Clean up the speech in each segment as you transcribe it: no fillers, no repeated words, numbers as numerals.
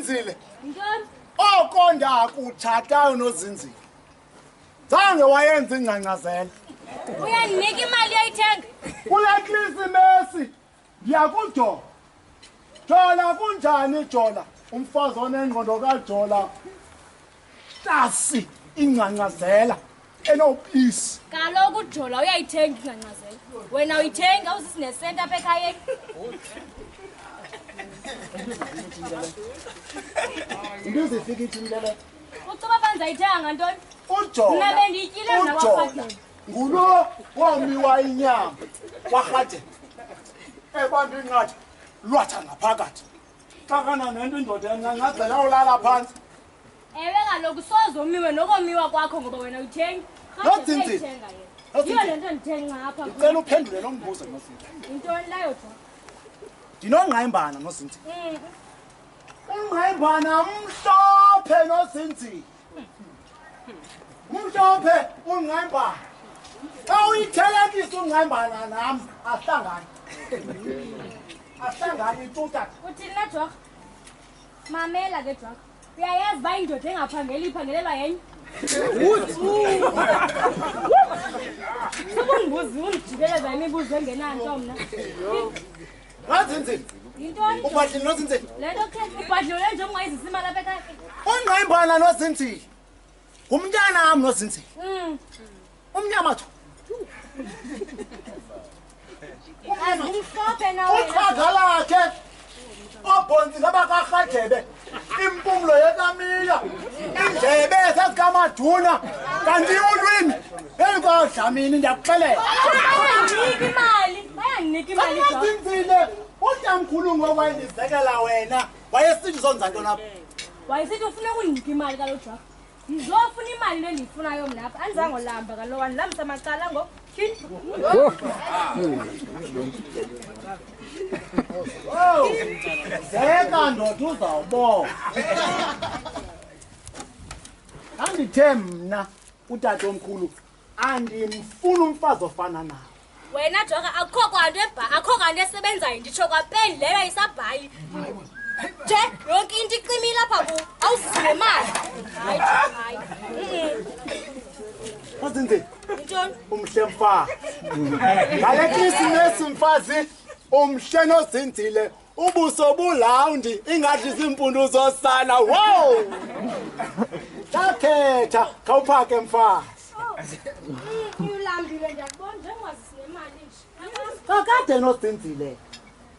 Nozinzile. Okonda kuthatha nozinzile. Zange wayenza ingcangcazela. Uyanika imali ayithenga. Kule Krismesi ngiyakujola. Jola kunjani Jola? Umfazi onengqondo kaJola. Tasi ingcangcazela enobisi. Kaloku uJola uyayithenga ingcangcazela. Wena uyithenga uzisinesenta apha ekhayeni. Ndizifika ithindele. Ucuba banza ayithenga ngantoni? uJola. Mina bendiyityile mna kwaRhadebe. Ngulo womiwa inyama kwaRhadebe. Ebambe inqatha lwatha ngaphakathi. Xa kana nento indoda engangazela ulala phansi. Ewe kaloku sozomiwe nokomiwa kwakho ngoba wena uyithenga. Nozinzile. Yiyo le nto ndithenga apha. Ngicela uphendule lo mbuzo nozinzile. Yintoni leyo Jola? Ndinongqayimbana nozinzile. Ungqayimbana mhlophe nozinzile. Umhlophe ungqayimbana. Xa uyithelekisa ungqayimbana nami ahlangane. Ahlangane ituta. Uthini na Jola? Mamela ke Jola. Uyayazi uba indoda engaphangeli iphangelelwa yenye? Ubundibuzi undijikeleza imibuzo engenanto mna. Nozinzile. Yintoni? Ubhadlile nozinzile. Le nto khetha ubhadlile nje ungayizisa imali apha ekhaya. Ungqayimbana nozinzile. Ngumntana wami nozinzile. Umnyama tho. Umhlophe na wena. Uchaza lakhe. Obhonzi ngabakaRhadebe. Impumulo yekamila. Indlebe sesikamaduna. Kanti ulwimi enkodlamini ndiyakuxelela. Bayandinika imali Jola. Nozinzile. Utamkhulu ngokwayindizekela wena. Wayesithi zonza nto lapha. Wayesithi ufuna ukundinika imali kaloku Jola. Ngizofuna imali le ndiyifunayo mna apha. Andizange olamba kaloku andilambisa macala ngoku. Oh, zeka ndoda uzawubona. Andithe mna utatomkhulu andimfuna umfazi ofana nawe. Wena Jola akukho kwanto esebenzayo nditsho kwapeni leyo isabhayi. Nje yonke into icimile apha ku awusizile imali. Hayi. Nozinzile. Yintoni? Umhle mfazi. Ngale Krismesi mfazi umhle nozinzile. Ubuso bulawundi ingathi izimpundu zosana. Wow! Takhetha khawuphake mfazi. Ulambile ndiyakubona njengwazisile imali nje. Kakade nozinzile.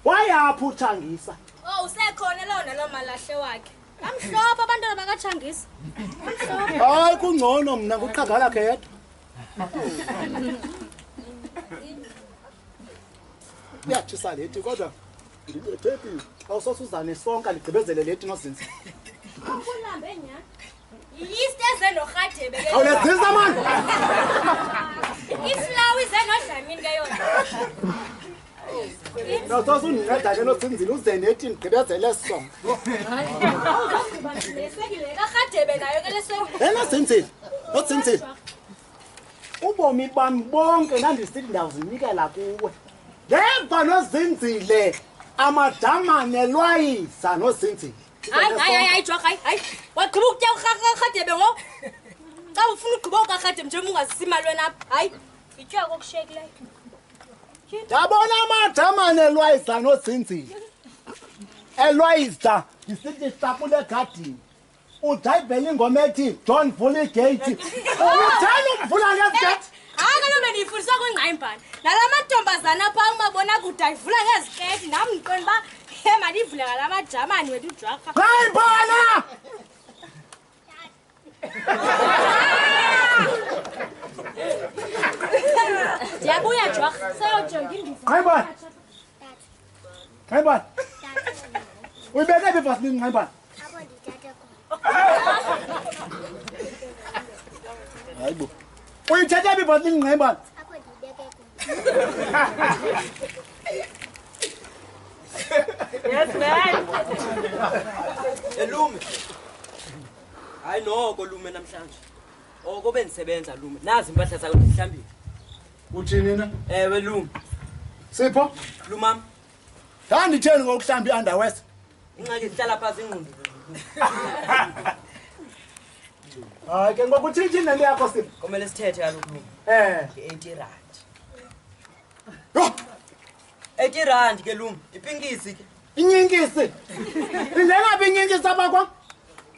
Wayaphi uthangisa? Oh usekhona lona lo malahle wakhe. Amhlophe abantwana bakaTshangisa. Hayi kungcono mna kuqhaga lakhe yedwa. Uyatshisa lethi kodwa ngiyethephi awusosuzane sonke ligqibezele lethi nozinzile. Ulambe nya. Yiste zenoRhadebe ke. Awulezisa manje. Iflawi zenodlamini ke yona. Nawusosundinceda ke nozinzile uze nethi ndigqibezele sonke. Lesekile kaRhadebe nayo ke lesekile. Nozinzile. Ubomi bami bonke ndandisithi ndawuzinikela kuwe. Ngemva nozinzile amadamane lwayisa nozinzile. Hayi Jola hayi. Wagqiba ukutya uRhadebe ngo. Xa ufuna ugqiba uRhadebe nje ungazisa imali wena apha. Hayi. Itya kokushekileyo. Ndabona amadamane lwayisa nozinzile. Elwayisa ndisithi sapule garden. Udayivela ingoma ethi John vula igate. Uthanda ukuvula ngezigate? Hayi kaloku bendiyifundiswa kwingqayimbana. Nala mantombazana apha umabona kude ayivula ngeziketi nam ndiqonda uba mandivule ngala majamani wethu uJola. Ngqayimbana! Ndiyabuya Jola. Seyojonga imbiza. Ngqayimbana. Uyibeke phi vasilini Ngqayimbana? Hayibo. Uyithethe phi vasilini Ngqayimbana? Yes man. Lume. Hayi noko Lume namhlanje. Oko bendisebenza Lume. Nazi impahla zakho ndihlambile. Uthini na? Ewe Lume. Sipho? Lumam. Ndanditheni ngokuhlamba iunderwear. Ingxaki ihlala phansi ingqondo. Hayi ke ngokuthi nento yakho Sipho. Kumele sithethe kaloku Lume. 80 rand. Yo, 80 rand ke Lume, ipinkisi ke. inyinkisi. Injengabe inyinkisi abakwa?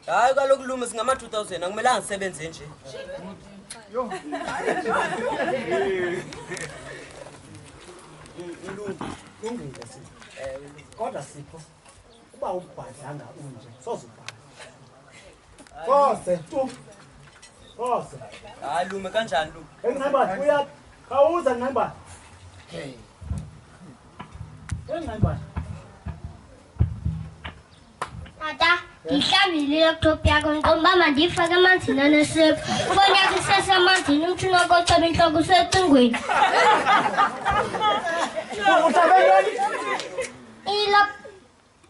Hayi kaloku Lume singama 2000 akumelanga sisebenze nje. Yo. Lungile Sipho. Kodwa Sipho kuba ubhadlanga unje sozubhala. Kose tu. Kose. Hayi Lume kanjani Lume? Engqaba uya khawuza ngqaba. Hey. Engqaba. Tata, ndihlambile laptop yakho ntomba mandiyifake emanzini anesepha. Ubona yakho isesemanzini umtshini wakho oceba intloko usecingweni.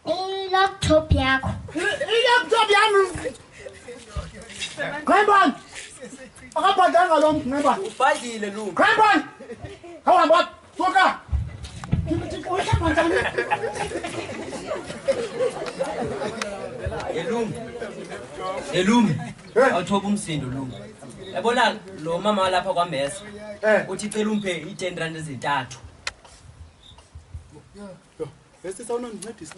I-laptop yakho. I-laptop yami. Ngqaba. Akabhadanga lo ngqaba. Ubhadlile Lume. Ngqaba. Hawamba, toka. Uhlamba njani? Lume. Awuthoba umsindo Lume. Yabona lo mama lapha kwaMesa. Uthi cela umphe i10 rand ezintathu. Yo, bese sawunondincedisa.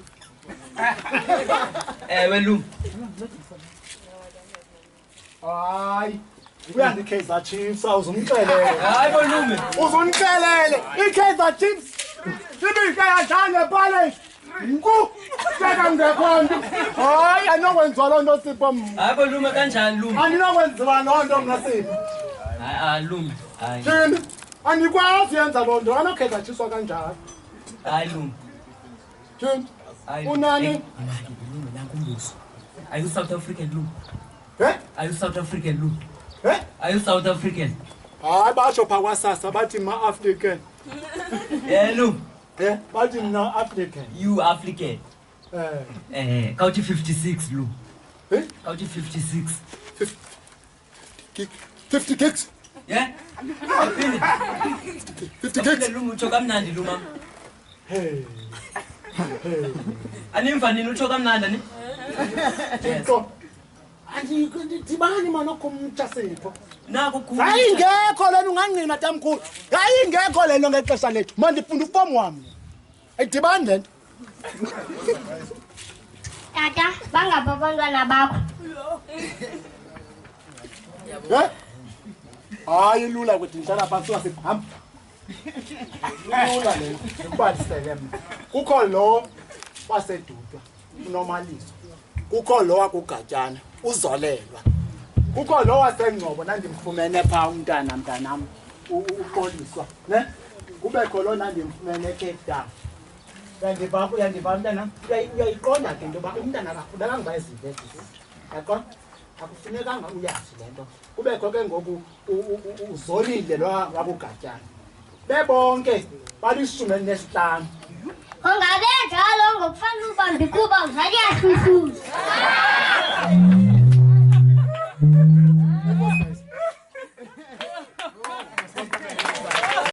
Ewe Lume. Hayi, uyandikaizer chiefs awuzumxelele. Hayi bo Lume. Uzunixelele, ikaizer chiefs. Sibike yajane pale. Nku, seka ngekhonto. Hayi, anokwenziwa loo nto Sipho mna. Hayi bo Lume kanjani Lume? Andinokwenziwa loo nto mna Sipho. Hayi Lume. Hayi. Thina, andikwazi yenza loo nto, anokaizer chiefs kanjalo. Hayi Lume. Thina, Hayi. unani? Lume nankumbuzo. Are you South African Lume? Are you South African Lume? Are you South African? Hayi basho pha kwaSasa bathi ma-African. Lume. Bathi mna African. You African. Kawuthi 56 Lume. Kawuthi 56. 50 gigs. Yeah? 50 gigs. Lume utsho kamnandi Lume. Hey. Animva nini utsho kamnandi ni? So, andidibani mano kumtsha Sipho. Nako khulu. Ayingekho lena ungangqina tamkhulu. Ayingekho lena ngexesha lethu. Mandifunda ufomu wami. Ayidibani lento. Tata, bangapha abantwana bakho. Hayi lula ukuthi ngihlala phansi wasihamba. Lula lento. Ngibalisele mina. Kukho lo wasedudwa unomaliso. Kukho lo wakugatyana uzolelwa. Kukho lo wasengcobo nandimfumene pha umntanam uqoliswa, ne? Kubekho lo nandimfumene Cape Town. Uyandiva mntana, uyayiqonda ke into yoba umntana akafunekanga uba ezive ezizwe. Yaqonda? Akufunekanga uyazi le nto. Kubekho ke ngoku uzolile lo wakugatyana. Bebonke balishumi nesihlanu. Ungabe njalo ngokufanele ubambe kuba uzaliyahluhluza.